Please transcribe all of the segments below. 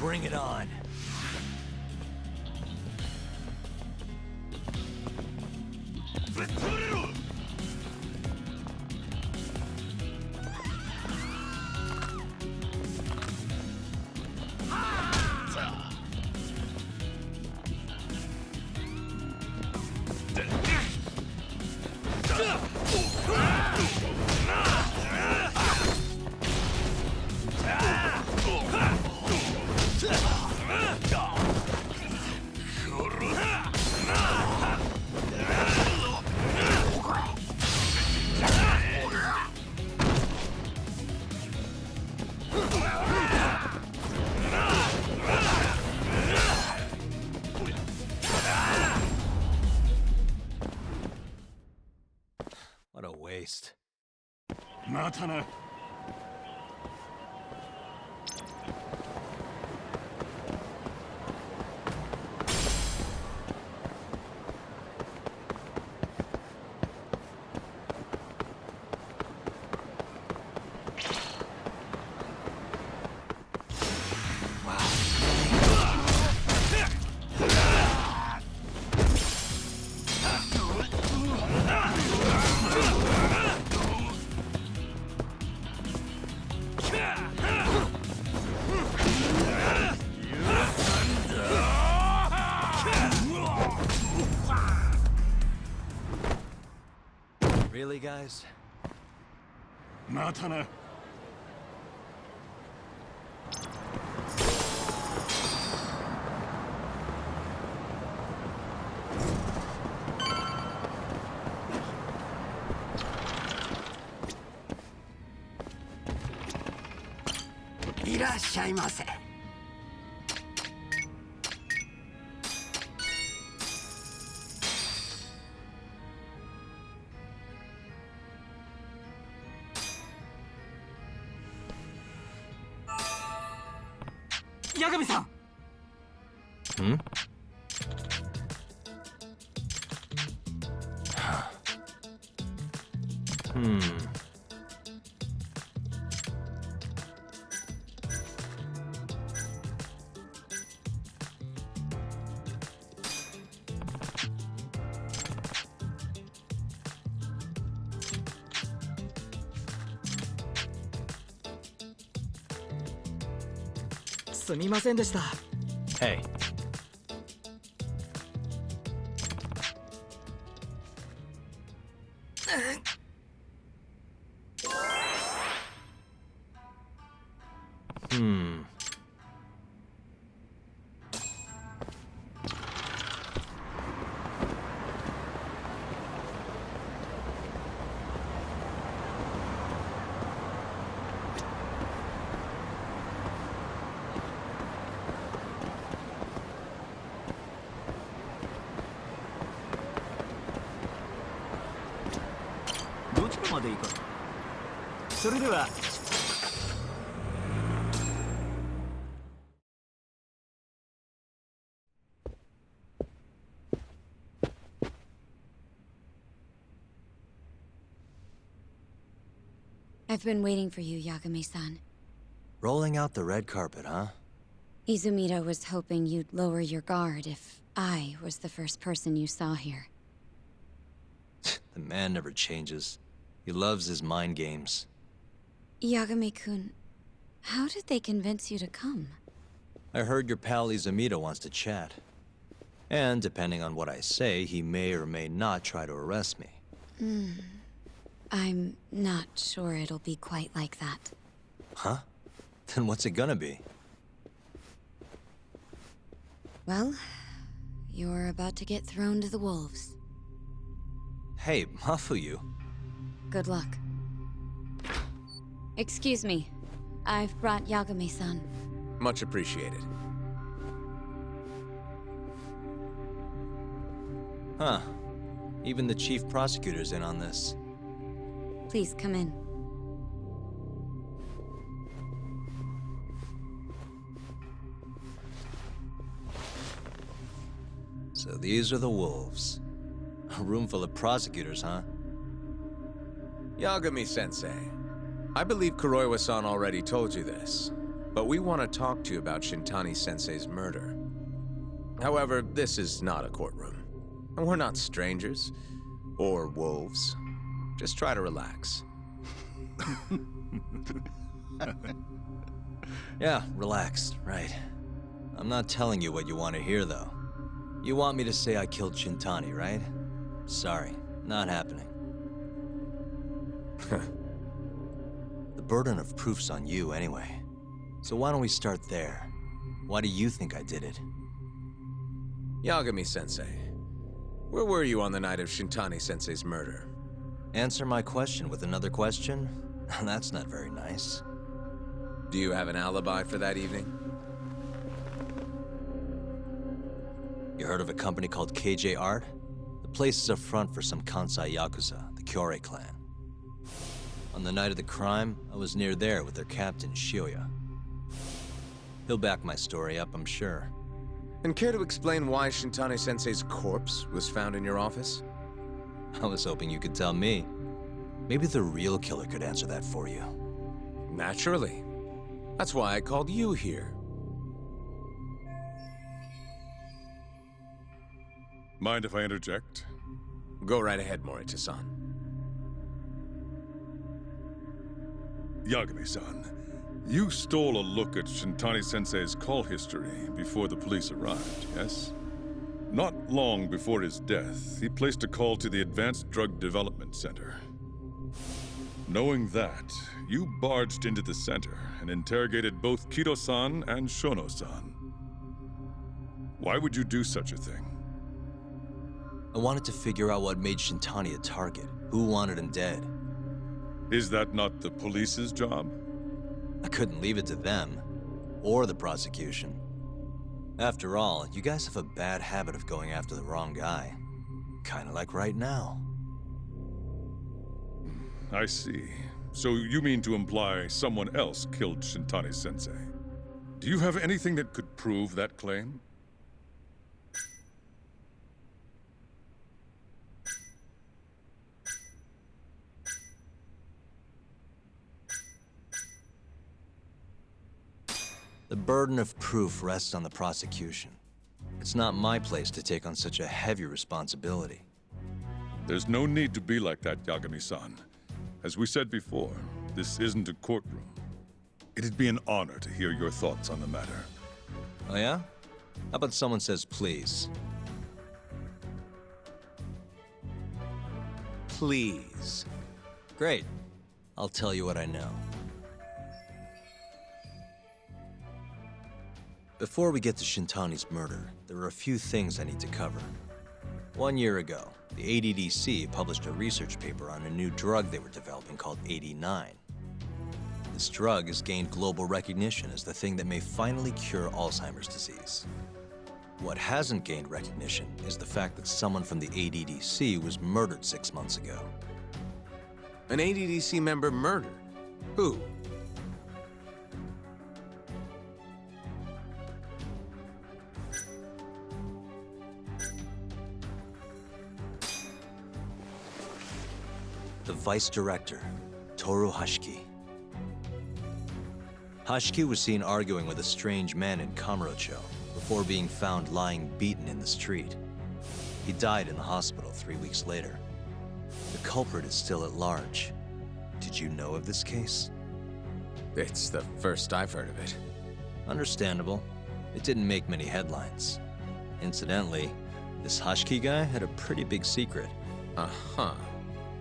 Bring it on. What a waste. またな。Really, guys? またな。いらっしゃいませ。八神さん。Hmm? Hmm. すみませんでした。 Hey. Hmm. I've been waiting for you, Yagami-san. Rolling out the red carpet, huh? Izumida was hoping you'd lower your guard if I was the first person you saw here. The man never changes. He loves his mind games. Yagami-kun, how did they convince you to come? I heard your pal Izumida wants to chat. And depending on what I say, he may or may not try to arrest me. I'm not sure it'll be quite like that. Huh? Then what's it gonna be? Well, you're about to get thrown to the wolves. Hey, Mafuyu. Good luck. Excuse me. I've brought Yagami-san. Much appreciated. Huh. Even the chief prosecutor's in on this. Please come in. So these are the wolves. A room full of prosecutors, huh? Yagami-sensei, I believe Kuroiwa-san already told you this. but we want to talk to you about Shintani-sensei's murder. However, this is not a courtroom. And we're not strangers. Or wolves. Just try to relax. Yeah, relaxed, right. I'm not telling you what you want to hear, though. You want me to say I killed Shintani, right? Sorry, not happening. The burden of proof's on you, anyway. So why don't we start there? Why do you think I did it? Yagami-sensei, where were you on the night of Shintani-sensei's murder? Answer my question with another question? That's not very nice. Do you have an alibi for that evening? You heard of a company called KJ Art? The place is a front for some Kansai Yakuza, the Kyorei clan. On the night of the crime, I was near there with their captain, Shioya. He'll back my story up, I'm sure. And care to explain why Shintani-sensei's corpse was found in your office? I was hoping you could tell me. Maybe the real killer could answer that for you. Naturally. That's why I called you here. Mind if I interject? Go right ahead, Morita-san. Yagami-san, you stole a look at Shintani-sensei's call history before the police arrived, yes? Not long before his death, he placed a call to the Advanced Drug Development Center. Knowing that, you barged into the center and interrogated both Kido-san and Shono-san. Why would you do such a thing? I wanted to figure out what made Shintani a target, who wanted him dead. Is that not the police's job? I couldn't leave it to them, or the prosecution. After all, you guys have a bad habit of going after the wrong guy. Kinda like right now. I see. So you mean to imply someone else killed Shintani-sensei? Do you have anything that could prove that claim? The burden of proof rests on the prosecution. It's not my place to take on such a heavy responsibility. There's no need to be like that, Yagami-san. As we said before, this isn't a courtroom. It'd be an honor to hear your thoughts on the matter. Oh yeah? How about someone says please? Please. Great. I'll tell you what I know. Before we get to Shintani's murder, there are a few things I need to cover. 1 year ago, the ADDC published a research paper on a new drug they were developing called 89. This drug has gained global recognition as the thing that may finally cure Alzheimer's disease. What hasn't gained recognition is the fact that someone from the ADDC was murdered 6 months ago. An ADDC member murdered? Who? The vice director, Toru Hashiki. Hashiki was seen arguing with a strange man in Kamurocho before being found lying beaten in the street. He died in the hospital 3 weeks later. The culprit is still at large. Did you know of this case? It's the first I've heard of it. Understandable. It didn't make many headlines. Incidentally, this Hashiki guy had a pretty big secret. Uh-huh.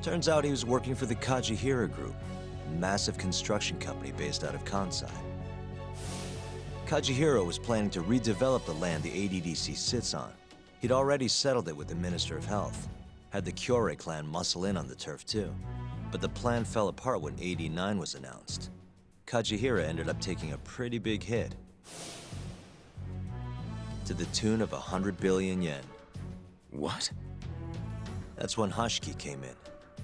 Turns out he was working for the Kajihira Group, a massive construction company based out of Kansai. Kajihira was planning to redevelop the land the ADDC sits on. He'd already settled it with the Minister of Health, had the Kyorei clan muscle in on the turf too. But the plan fell apart when 89 was announced. Kajihira ended up taking a pretty big hit, to the tune of 100 billion yen. What? That's when Hashiki came in,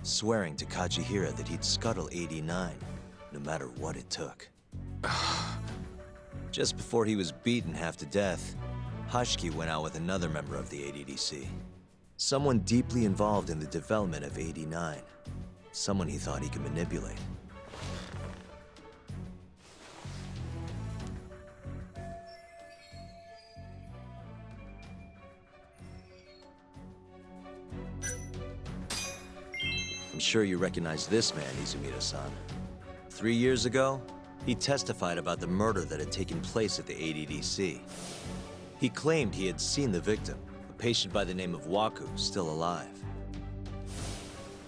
swearing to Kajihira that he'd scuttle 89, no matter what it took. Just before he was beaten half to death, Hashiki went out with another member of the ADDC. Someone deeply involved in the development of 89. Someone he thought he could manipulate. I'm sure you recognize this man, Izumida-san. 3 years ago, he testified about the murder that had taken place at the ADDC. He claimed he had seen the victim, a patient by the name of Waku, still alive.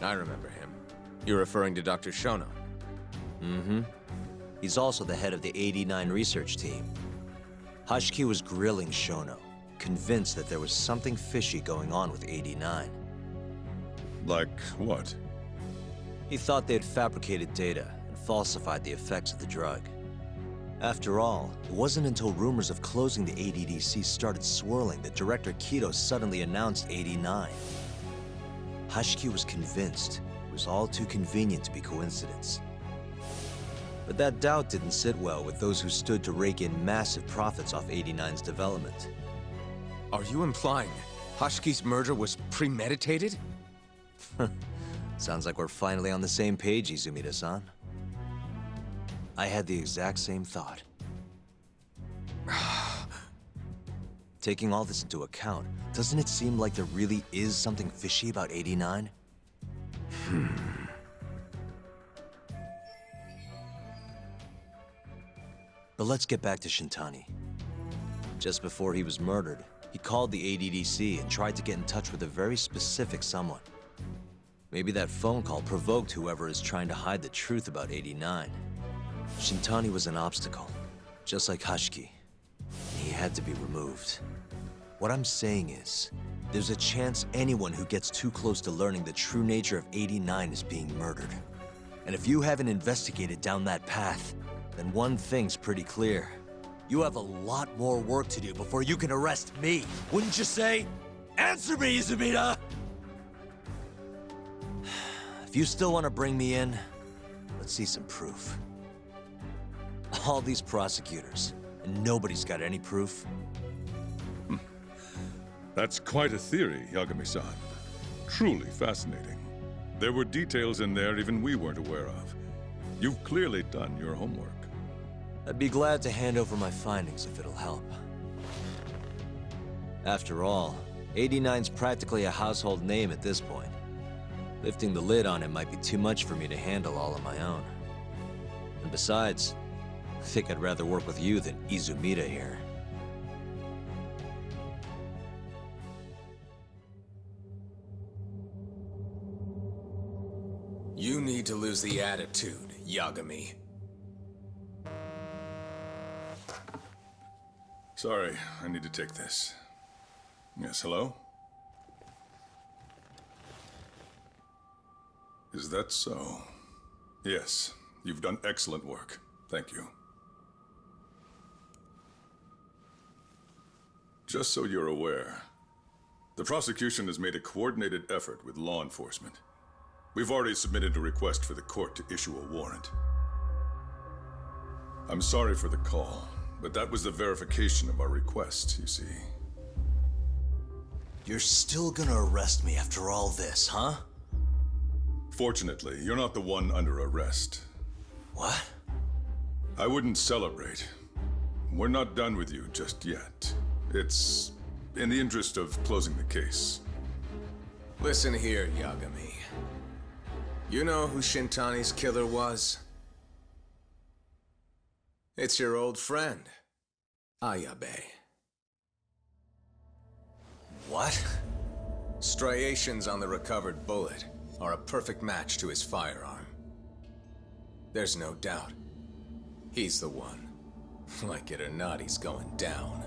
I remember him. You're referring to Dr. Shono? Mm-hmm. He's also the head of the 89 research team. Hashiki was grilling Shono, convinced that there was something fishy going on with 89. Like what? He thought they had fabricated data and falsified the effects of the drug. After all, it wasn't until rumors of closing the ADDC started swirling that Director Kido suddenly announced 89. Hashiki was convinced it was all too convenient to be coincidence. But that doubt didn't sit well with those who stood to rake in massive profits off 89's development. Are you implying Hashiki's murder was premeditated? Sounds like we're finally on the same page, Izumida-san. I had the exact same thought. Taking all this into account, doesn't it seem like there really is something fishy about 89? But let's get back to Shintani. Just before he was murdered, he called the ADDC and tried to get in touch with a very specific someone. Maybe that phone call provoked whoever is trying to hide the truth about 89. Shintani was an obstacle, just like Hashiki. He had to be removed. What I'm saying is, there's a chance anyone who gets too close to learning the true nature of 89 is being murdered. And if you haven't investigated down that path, then one thing's pretty clear. You have a lot more work to do before you can arrest me, wouldn't you say? Answer me, Izumida! If you still want to bring me in, let's see some proof. All these prosecutors, and nobody's got any proof. That's quite a theory, Yagami-san. Truly fascinating. There were details in there even we weren't aware of. You've clearly done your homework. I'd be glad to hand over my findings if it'll help. After all, 89's practically a household name at this point. Lifting the lid on it might be too much for me to handle all on my own. And besides, I think I'd rather work with you than Izumida here. You need to lose the attitude, Yagami. Sorry, I need to take this. Yes, hello? Is that so? Yes, you've done excellent work. Thank you. Just so you're aware, the prosecution has made a coordinated effort with law enforcement. We've already submitted a request for the court to issue a warrant. I'm sorry for the call, but that was the verification of our request, you see. You're still gonna arrest me after all this, huh? Fortunately, you're not the one under arrest. What? I wouldn't celebrate. We're not done with you just yet. It's in the interest of closing the case. Listen here, Yagami. You know who Shintani's killer was? It's your old friend, Ayabe. What? Striations on the recovered bullet are a perfect match to his firearm. There's no doubt. He's the one. Like it or not, he's going down.